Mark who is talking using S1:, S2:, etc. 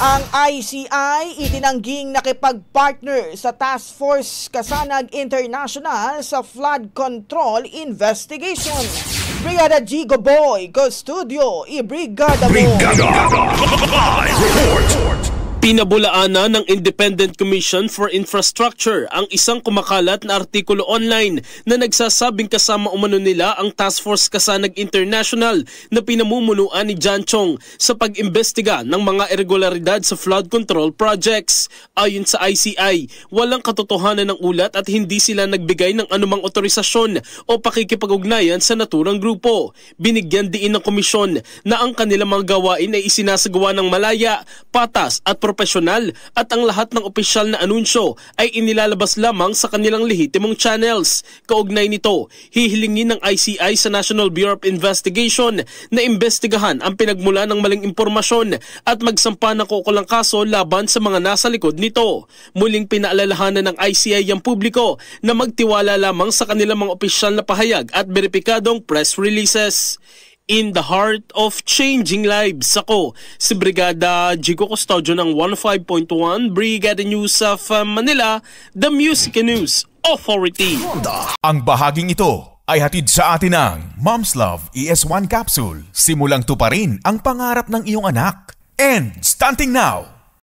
S1: Ang ICI itinangging nakipag-partner sa Task Force Kasanag International sa flood control investigation. Brigada G. Goboy, Custodio, i-brigada mo!
S2: Live report!
S3: Pinabulaanan ng Independent Commission for Infrastructure ang isang kumakalat na artikulo online na nagsasabing kasama umano nila ang Task Force Kasanag International na pinamumunuan ni John Chong sa pag-imbestiga ng mga irregularidad sa flood control projects. Ayon sa ICI, walang katotohanan ng ulat at hindi sila nagbigay ng anumang otorisasyon o pakikipag-ugnayan sa naturang grupo. Binigyan diin ng komisyon na ang kanilang mga gawain ay isinasagawa ng malaya, patas at profesional at ang lahat ng opisyal na anunsyo ay inilalabas lamang sa kanilang lehitimong channels. Kaugnay nito, hihilingin ng ICI sa National Bureau of Investigation na imbestigahan ang pinagmula ng maling impormasyon at magsampa ng kaukulang kaso laban sa mga nasa likod nito. Muling pinaalalahanan ng ICI ang publiko na magtiwala lamang sa kanilang mga opisyal na pahayag at beripikadong press releases. In the heart of changing lives, ako si Brigada Jigo Custodio ng 105.1 Brigada News of Manila, the Music News Authority.
S2: Ang bahaging ito ay hatid sa atin ng Mom's Love ES1 Capsule. Simulang tuparin ang pangarap ng iyong anak. And starting now,